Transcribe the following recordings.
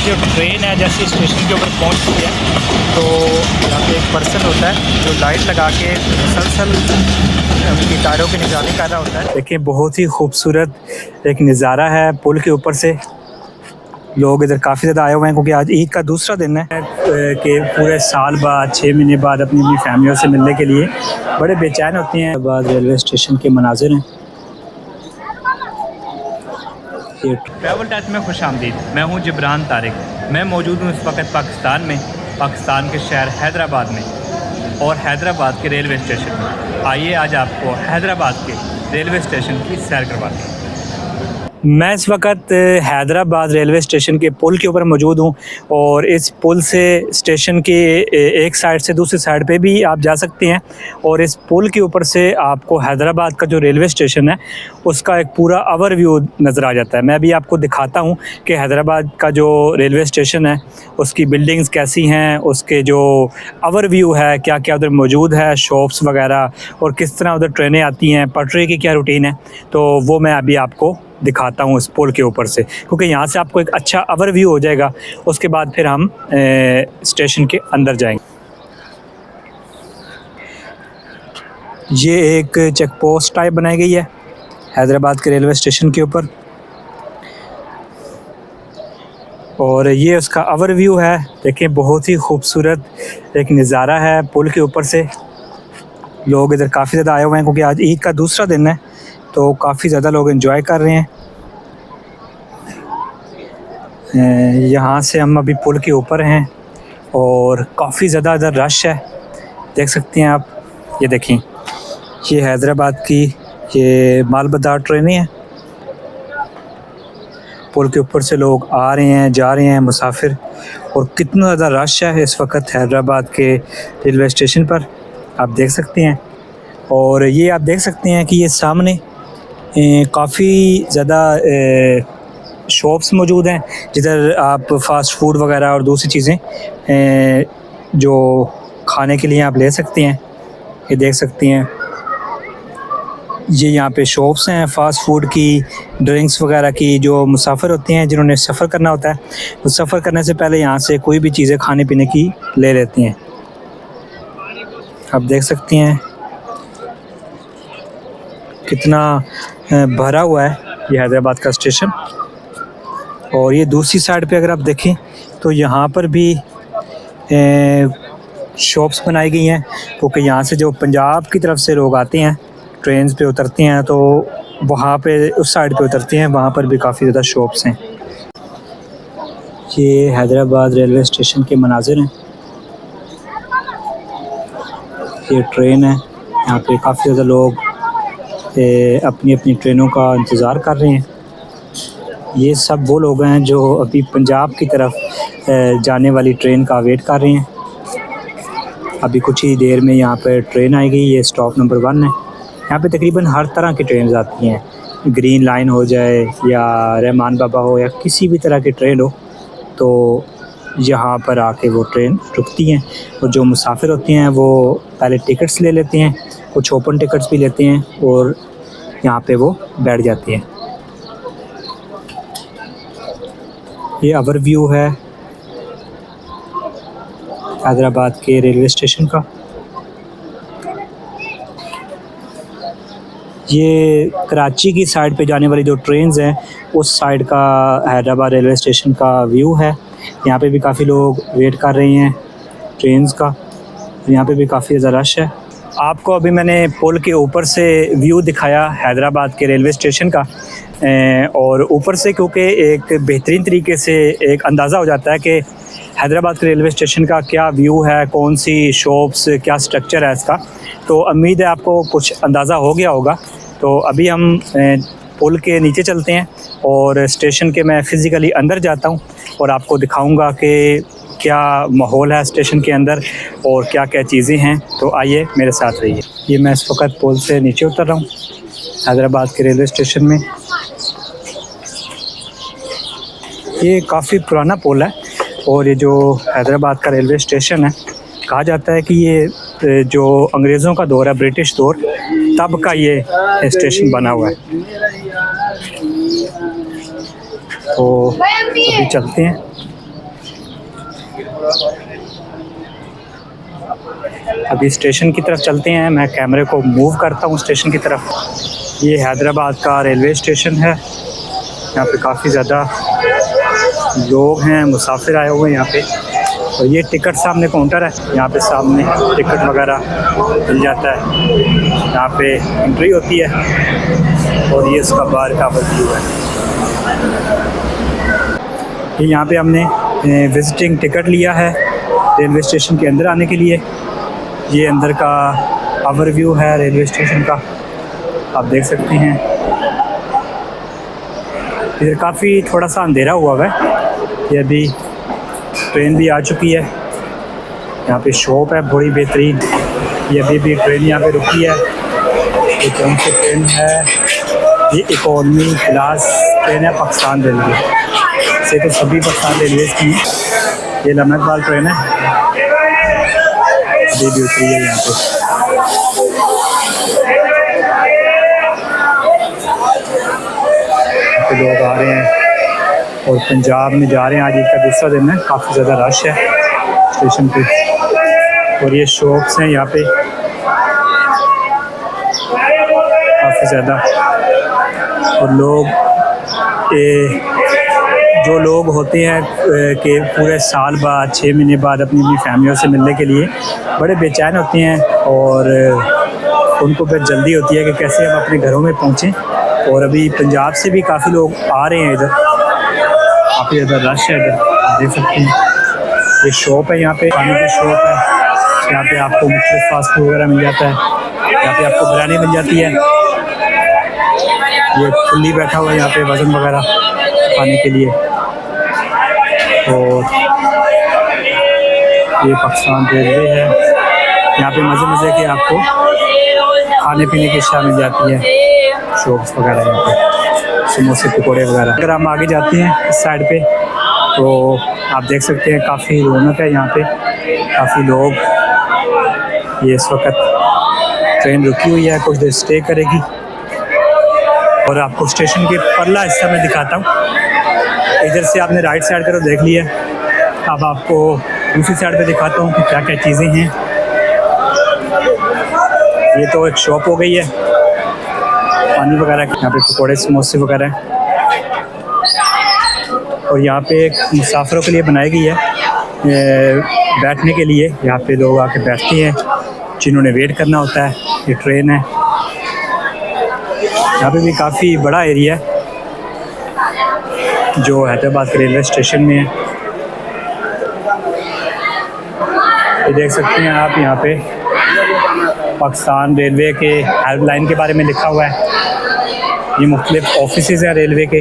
जो ट्रेन है जैसे स्टेशन के ऊपर पहुंचती है तो यहाँ पे एक पर्सन होता है जो लाइट लगा के मुसलसल उनकी टायरों की निगरानी कर रहा होता है। देखिए बहुत ही खूबसूरत एक नज़ारा है पुल के ऊपर से। लोग इधर काफ़ी ज़्यादा आए हुए हैं क्योंकि आज ईद का दूसरा दिन है कि पूरे साल बाद 6 महीने बाद अपनी फैमिलियों से मिलने के लिए बड़े बेचैन होते हैं। बाद रेलवे स्टेशन के मनाजिर हैं। ट्रैवल टाइम में खुश आमदीद। मैं हूँ जिब्रान तारिक। मैं मौजूद हूँ इस वक्त पाकिस्तान के शहर हैदराबाद में और हैदराबाद के रेलवे स्टेशन में। आइए आज आपको हैदराबाद के रेलवे स्टेशन की सैर करवाते हैं। मैं इस वक्त हैदराबाद रेलवे स्टेशन के पुल के ऊपर मौजूद हूँ और इस पुल से स्टेशन के एक साइड से दूसरी साइड पे भी आप जा सकते हैं और इस पुल के ऊपर से आपको हैदराबाद का जो रेलवे स्टेशन है उसका एक पूरा ओवरव्यू नज़र आ जाता है। मैं भी आपको दिखाता हूँ कि हैदराबाद का जो रेलवे स्टेशन है उसकी बिल्डिंग्स कैसी हैं, उसके जो ओवरव्यू है, क्या क्या उधर मौजूद है, शॉप्स वगैरह, और किस तरह उधर ट्रेनें आती हैं, पटरी की क्या रूटीन है, तो वो मैं अभी आपको दिखाता हूँ इस पुल के ऊपर से, क्योंकि यहाँ से आपको एक अच्छा ओवरव्यू हो जाएगा। उसके बाद फिर हम स्टेशन के अंदर जाएंगे। ये एक चेक पोस्ट टाइप बनाई गई है हैदराबाद के रेलवे स्टेशन के ऊपर और ये उसका ओवरव्यू है। देखिए बहुत ही खूबसूरत एक नज़ारा है पुल के ऊपर से। लोग इधर काफ़ी ज़्यादा आए हुए हैं क्योंकि आज ईद का दूसरा दिन है तो काफ़ी ज़्यादा लोग एंजॉय कर रहे हैं। यहाँ से हम अभी पुल के ऊपर हैं और काफ़ी ज़्यादा इधर रश है, देख सकते हैं आप। ये देखें, ये हैदराबाद की ये मालबदार ट्रेनें हैं। पुल के ऊपर से लोग आ रहे हैं, जा रहे हैं मुसाफिर, और कितना ज़्यादा रश है इस वक्त हैदराबाद के रेलवे स्टेशन पर, आप देख सकते हैं। और ये आप देख सकते हैं कि ये सामने काफ़ी ज़्यादा शॉप्स मौजूद हैं जिधर आप फ़ास्ट फूड वगैरह और दूसरी चीज़ें जो खाने के लिए आप ले सकते हैं। ये देख सकते हैं, ये यहाँ पे शॉप्स हैं फ़ास्ट फूड की, ड्रिंक्स वगैरह की। जो मुसाफिर होते हैं जिन्होंने सफ़र करना होता है वो सफ़र करने से पहले यहाँ से कोई भी चीज़ें खाने पीने की ले लेते हैं। आप देख सकते हैं कितना भरा हुआ है ये हैदराबाद का स्टेशन। और ये दूसरी साइड पे अगर आप देखें तो यहाँ पर भी शॉप्स बनाई गई हैं क्योंकि यहाँ से जो पंजाब की तरफ से लोग आते हैं ट्रेन पे उतरते हैं तो वहाँ पे उस साइड पे उतरते हैं, वहाँ पर भी काफ़ी ज़्यादा शॉप्स हैं। ये हैदराबाद रेलवे स्टेशन के मनाजिर हैं। ये ट्रेन है, यहाँ पे काफ़ी ज़्यादा लोग अपनी अपनी ट्रेनों का इंतज़ार कर रहे हैं। ये सब वो लोग हैं जो अभी पंजाब की तरफ जाने वाली ट्रेन का वेट कर रहे हैं। अभी कुछ ही देर में यहाँ पर ट्रेन आएगी। ये स्टॉप नंबर 1 है। यहाँ पे तकरीबन हर तरह की ट्रेन आती हैं, ग्रीन लाइन हो जाए या रहमान बाबा हो या किसी भी तरह की ट्रेन हो, तो यहाँ पर आके वो ट्रेन रुकती हैं। और जो मुसाफिर होते हैं वो पहले टिकट्स ले लेते हैं, कुछ ओपन टिकट्स भी लेते हैं और यहाँ पे वो बैठ जाते हैं। ये ओवरव्यू है हैदराबाद के रेलवे स्टेशन का। ये कराची की साइड पे जाने वाली जो ट्रेन्स हैं उस साइड का हैदराबाद रेलवे स्टेशन का व्यू है। यहाँ पे भी काफ़ी लोग वेट कर रहे हैं ट्रेन्स का। यहाँ पे भी काफ़ी ज़्यादा रश है। आपको अभी मैंने पुल के ऊपर से व्यू दिखाया हैदराबाद के रेलवे स्टेशन का, और ऊपर से क्योंकि एक बेहतरीन तरीके से एक अंदाज़ा हो जाता है कि हैदराबाद के रेलवे स्टेशन का क्या व्यू है, कौन सी शॉप्स, क्या स्ट्रक्चर है इसका। तो उम्मीद है आपको कुछ अंदाज़ा हो गया होगा। तो अभी हम पुल के नीचे चलते हैं और स्टेशन के मैं फ़िज़िकली अंदर जाता हूँ और आपको दिखाऊँगा कि क्या माहौल है स्टेशन के अंदर और क्या क्या चीज़ें हैं। तो आइए मेरे साथ रहिए। ये मैं इस वक्त पुल से नीचे उतर रहा हूँ हैदराबाद के रेलवे स्टेशन में। ये काफ़ी पुराना पुल है और ये जो हैदराबाद का रेलवे स्टेशन है, कहा जाता है कि ये जो अंग्रेज़ों का दौर है, ब्रिटिश दौर, तब का ये स्टेशन बना हुआ है। तो अभी चलते हैं अभी स्टेशन की तरफ चलते हैं, मैं कैमरे को मूव करता हूँ स्टेशन की तरफ। ये हैदराबाद का रेलवे स्टेशन है। यहाँ पे काफ़ी ज़्यादा लोग हैं, मुसाफिर आए हुए हैं यहाँ पे। और ये टिकट सामने काउंटर है, यहाँ पे सामने टिकट वगैरह मिल जाता है। यहाँ पे एंट्री होती है और ये इसका बाहर का व्यू है। ये यहाँ पे हमने विजिटिंग टिकट लिया है रेलवे स्टेशन के अंदर आने के लिए। ये अंदर का ओवरव्यू है रेलवे स्टेशन का, आप देख सकते हैं। इधर काफ़ी थोड़ा सा अंधेरा हुआ है। ये अभी ट्रेन भी आ चुकी है। यहाँ पे शॉप है बड़ी बेहतरीन। ये अभी भी ट्रेन यहाँ पे रुकी है। ये कौन सी ट्रेन है? ये इकोनॉमी क्लास ट्रेन है पाकिस्तान रेलवे से, तो सभी पाकिस्तान रेलवे की। ये लम्बा ट्रेन है, अभी भी उतरी है यहाँ पे। लोग आ रहे हैं और पंजाब में जा रहे हैं। आज ईद का दूसरा दिन है, काफ़ी ज़्यादा रश है स्टेशन पे। और ये शॉप्स हैं यहाँ पे काफ़ी ज़्यादा। और लोग जो लोग होते हैं कि पूरे साल बाद 6 महीने बाद अपनी फैमिलियों से मिलने के लिए बड़े बेचैन होते हैं और उनको फिर जल्दी होती है कि कैसे हम अपने घरों में पहुँचें। और अभी पंजाब से भी काफ़ी लोग आ रहे हैं इधर, काफ़ी ज़्यादा रश है इधर, देख सकते हैं। ये शॉप है यहाँ पे, खाने की शॉप है। यहाँ पे आपको मुख्तलिफ फास्ट फूड वगैरह मिल जाता है। यहाँ पे आपको बिरयानी मिल जाती है। ये खुली बैठा हुआ है यहाँ पे वज़न वगैरह खाने के लिए। और ये पाकिस्तान रेलवे है। यहाँ पे मज़े मज़े के आपको खाने पीने की अशिया मिल जाती है, शॉप्स वगैरह यहाँ पे, समोसे पकौड़े वगैरह। अगर हम आगे जाते हैं इस साइड पे तो आप देख सकते हैं काफ़ी रौनक है यहाँ पे, काफ़ी लोग। ये इस वक्त ट्रेन रुकी हुई है, कुछ देर स्टे करेगी। और आपको स्टेशन के परला हिस्सा में दिखाता हूँ। इधर से आपने राइट साइड करो देख लिया, अब आपको दूसरी साइड पे दिखाता हूँ कि क्या क्या चीज़ें हैं। ये तो एक शॉप हो गई है पानी वगैरह, यहाँ पे पकौड़े समोसे वगैरह। और यहाँ पे एक मुसाफिरों के लिए बनाई गई है बैठने के लिए। यहाँ पे लोग आके बैठते हैं जिन्होंने वेट करना होता है। ये ट्रेन है, यहाँ पे भी काफ़ी बड़ा एरिया है जो हैदराबाद के रेलवे स्टेशन में है। ये देख सकते हैं आप, यहाँ पे पाकिस्तान रेलवे के हेल्पलाइन के बारे में लिखा हुआ है। ये मुख्तलिफ ऑफिसेज़ हैं रेलवे के।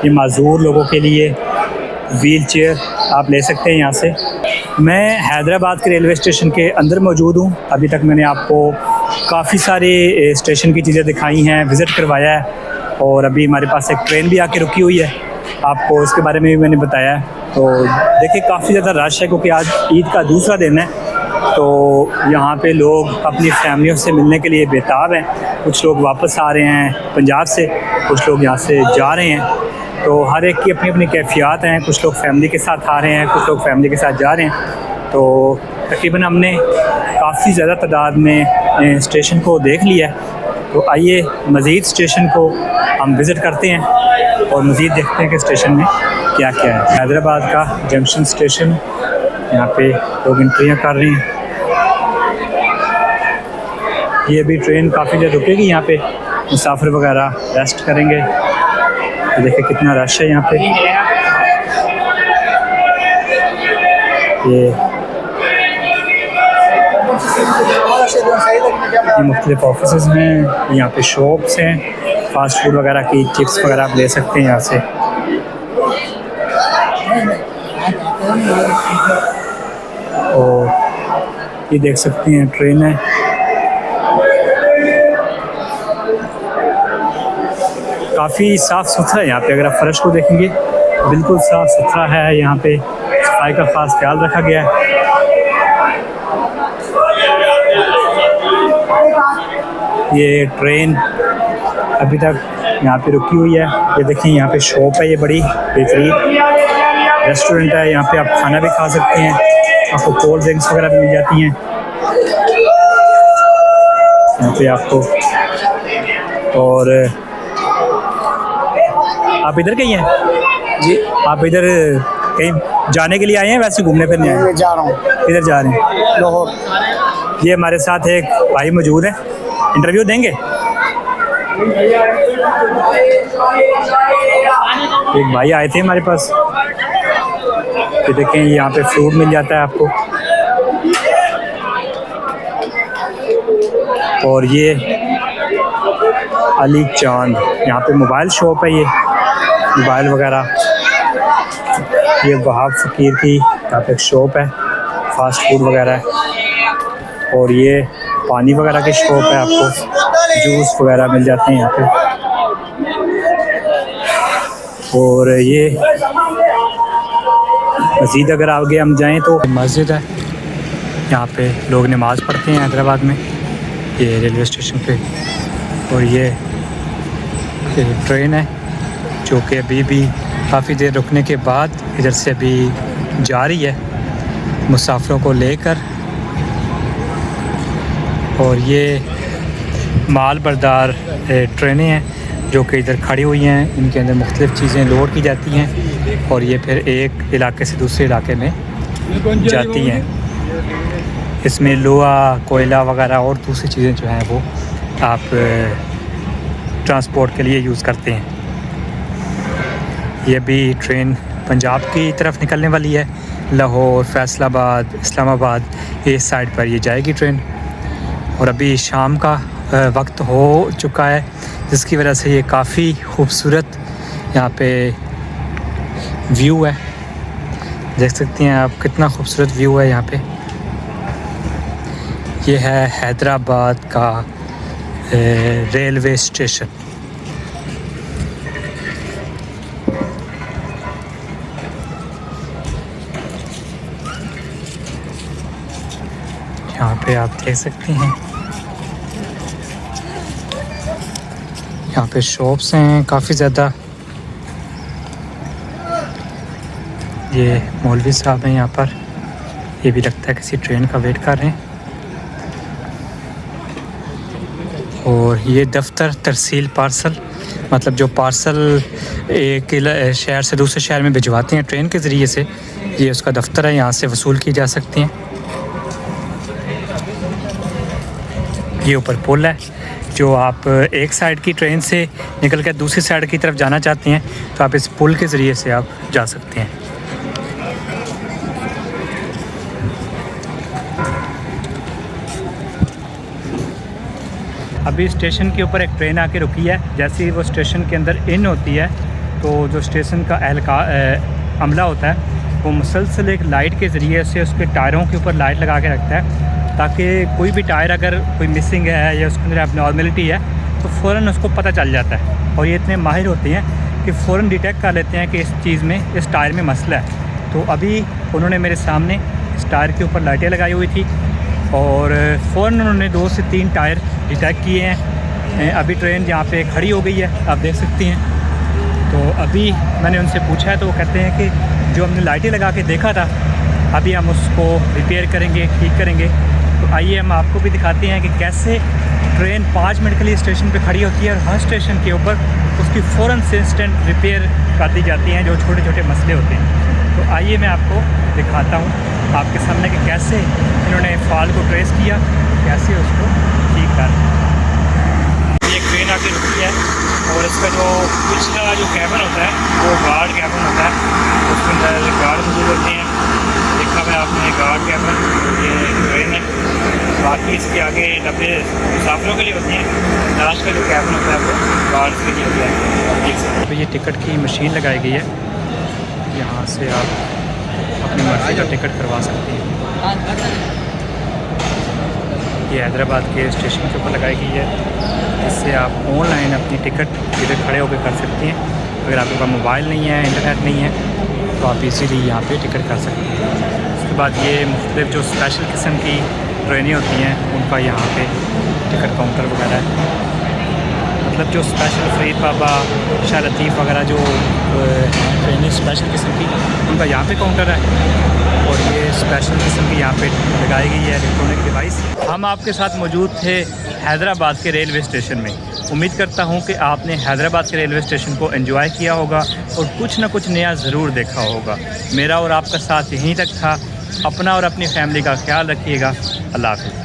ये माजूर लोगों के लिए व्हील चेयर आप ले सकते हैं यहाँ से। मैं हैदराबाद के रेलवे स्टेशन के अंदर मौजूद हूँ। अभी तक मैंने आपको काफ़ी सारे स्टेशन की चीज़ें दिखाई हैं, विज़िट करवाया है। और अभी हमारे पास एक ट्रेन भी आके रुकी हुई है, आपको इसके बारे में भी मैंने बताया है। तो देखिए काफ़ी ज़्यादा रश है क्योंकि आज ईद का दूसरा दिन है। तो यहाँ पे लोग अपनी फैमिलियों से मिलने के लिए बेताब हैं। कुछ लोग वापस आ रहे हैं पंजाब से, कुछ लोग यहाँ से जा रहे हैं। तो हर एक की अपनी अपनी कैफियत हैं। कुछ लोग फैमिली के साथ आ रहे हैं, कुछ लोग फैमिली के साथ जा रहे हैं। तो तकरीबन हमने काफ़ी ज़्यादा तादाद में स्टेशन को देख लिया है। तो आइए मज़ीद स्टेशन को हम विज़िट करते हैं और मज़ीद देखते हैं कि स्टेशन में क्या क्या है। हैदराबाद का जंक्शन स्टेशन, यहाँ पे लोग एंट्रियाँ कर रहे हैं। ये भी ट्रेन काफ़ी देर रुकेगी यहाँ पे, मुसाफिर वगैरह रेस्ट करेंगे। तो देखिए कितना रश है यहाँ पे। ये मुख्तलिफ ऑफिसेज़ हैं, यहाँ पे शॉप्स हैं फास्ट फूड वगैरह की, चिप्स वगैरह आप ले सकते हैं यहाँ से। और ये देख सकते हैं ट्रेन है। काफ़ी साफ़ सुथरा है यहाँ पे। अगर आप फर्श को देखेंगे बिल्कुल साफ़ सुथरा है। यहाँ पे सफाई का ख़ास ख्याल रखा गया है। ये ट्रेन अभी तक यहाँ पे रुकी हुई है। ये देखिए यहाँ पे शॉप है, ये बड़ी बेहतरीन रेस्टोरेंट है। यहाँ पे आप खाना भी खा सकते हैं। आपको कोल्ड ड्रिंक्स वगैरह भी मिल जाती हैं यहाँ पे आपको। और आप इधर कहीं हैं जी? आप इधर कहीं जाने के लिए आए हैं वैसे घूमने फिरने आए हैं? जा रहा हूँ, इधर जा रहे हैं लाहौर। ये हमारे साथ एक भाई मौजूद है, इंटरव्यू देंगे। एक भाई आए थे हमारे पास, ये देखें यहाँ पे फ्रूट मिल जाता है आपको। और ये अली चांद, यहाँ पे मोबाइल शॉप है, ये मोबाइल वगैरह। ये वहाब फ़कीर की यहाँ पे एक शॉप है, फास्ट फूड वगैरह है। और ये पानी वगैरह की शॉप है, आपको जूस वगैरह मिल जाते हैं यहाँ पे। और ये मज़ीद अगर आगे हम जाएं तो मस्जिद है, यहाँ पे लोग नमाज़ पढ़ते हैं हैदराबाद में, ये रेलवे स्टेशन पे। और ये ट्रेन है जो कि अभी भी काफ़ी देर रुकने के बाद इधर से अभी जा रही है मुसाफिरों को लेकर। और ये माल बरदार ट्रेनें हैं जो कि इधर खड़ी हुई हैं, इनके अंदर मुख्तलिफ़ चीज़ें लोड की जाती हैं और ये फिर एक इलाके से दूसरे इलाके में जाती हैं। इसमें लोहा, कोयला वगैरह और दूसरी चीज़ें जो हैं वो आप ट्रांसपोर्ट के लिए यूज़ करते हैं। ये भी ट्रेन पंजाब की तरफ निकलने वाली है, लाहौर, फैसलाबाद, इस्लामाबाद इस साइड पर ये जाएगी ट्रेन। और अभी शाम का वक्त हो चुका है जिसकी वजह से ये काफ़ी खूबसूरत यहाँ पे व्यू है, देख सकते हैं आप कितना खूबसूरत व्यू है यहाँ पे। ये है हैदराबाद का रेलवे स्टेशन। यहाँ पे आप देख सकते हैं यहाँ पे शॉप्स हैं काफ़ी ज़्यादा। ये मौलवी साहब हैं यहाँ पर, ये भी लगता है किसी ट्रेन का वेट कर रहे हैं। और ये दफ्तर तरसील पार्सल, मतलब जो पार्सल एक शहर से दूसरे शहर में भिजवाते हैं ट्रेन के ज़रिए से, ये उसका दफ्तर है, यहाँ से वसूल की जा सकती हैं। ये ऊपर पुल है, जो आप एक साइड की ट्रेन से निकल कर दूसरी साइड की तरफ जाना चाहते हैं तो आप इस पुल के ज़रिए से आप जा सकते हैं। अभी स्टेशन के ऊपर एक ट्रेन आके रुकी है, जैसे ही वो स्टेशन के अंदर इन होती है तो जो स्टेशन का अमला होता है वो मुसलसल एक लाइट के ज़रिए से उसके टायरों के ऊपर लाइट लगा के रखता है ताकि कोई भी टायर अगर कोई मिसिंग है या उसके अंदर एबनॉर्मलिटी है तो फ़ौरन उसको पता चल जाता है। और ये इतने माहिर होते हैं कि फ़ौरन डिटेक्ट कर लेते हैं कि इस चीज़ में, इस टायर में मसला है। तो अभी उन्होंने मेरे सामने इस टायर के ऊपर लाइटें लगाई हुई थी और फ़ौरन उन्होंने 2 से 3 टायर डिटेक्ट किए हैं। अभी ट्रेन यहाँ पे खड़ी हो गई है, आप देख सकती हैं। तो अभी मैंने उनसे पूछा है तो वो कहते हैं कि जो हमने लाइटें लगा के देखा था अभी हम उसको रिपेयर करेंगे, ठीक करेंगे। तो आइए हम आपको भी दिखाते हैं कि कैसे ट्रेन 5 मिनट के लिए स्टेशन पे खड़ी होती है और हर स्टेशन के ऊपर उसकी फ़ौरन से इंस्टेंट रिपेयर कर दी जाती हैं जो छोटे छोटे मसले होते हैं। तो आइए मैं आपको दिखाता हूँ आपके सामने कि कैसे इन्होंने फॉल्ट को ट्रेस किया, कैसे उसको ठीक कर। ये ट्रेन आके रुकी है और इसका जो पिछला जो कैबिन होता है वो गार्ड कैबिन होता है, उसके अंदर गार्ड मौजूद होते हैं। देखा है आपने गार्ड कैबिन, ये ट्रेन है। बाकी इसके आगे डब्बे मुसाफिरों के लिए होती हैं, लास्ट का जो कैबिन होता है वो गार्ड्स के लिए होता है। देख सकते हैं ये टिकट की मशीन लगाई गई है, यहाँ से आप अपनी मर्ज़ी का टिकट करवा सकते हैं। ये हैदराबाद के स्टेशन के ऊपर लगाई गई है, इससे आप ऑनलाइन अपनी टिकट इधर खड़े होकर कर सकते हैं। अगर आपके पास मोबाइल नहीं है, इंटरनेट नहीं है तो आप इजीली यहाँ पे टिकट कर सकते हैं। उसके बाद ये मुख्तलिफ जो स्पेशल किस्म की ट्रेनें होती हैं उनका यहाँ पे टिकट काउंटर वगैरह है। मतलब जो स्पेशल फरीद बाबा, शाह लतीफ़ वगैरह जो ट्रेनें स्पेशल किस्म की, उनका यहाँ पे काउंटर है और ये स्पेशल किस्म की यहाँ पे लगाई गई है इलेक्ट्रॉनिक डिवाइस। हम आपके साथ मौजूद थे हैदराबाद के रेलवे स्टेशन में। उम्मीद करता हूँ कि आपने हैदराबाद के रेलवे स्टेशन को एंजॉय किया होगा और कुछ ना कुछ नया ज़रूर देखा होगा। मेरा और आपका साथ यहीं तक था। अपना और अपनी फैमिली का ख्याल रखिएगा। अल्लाह हाफ़िज़।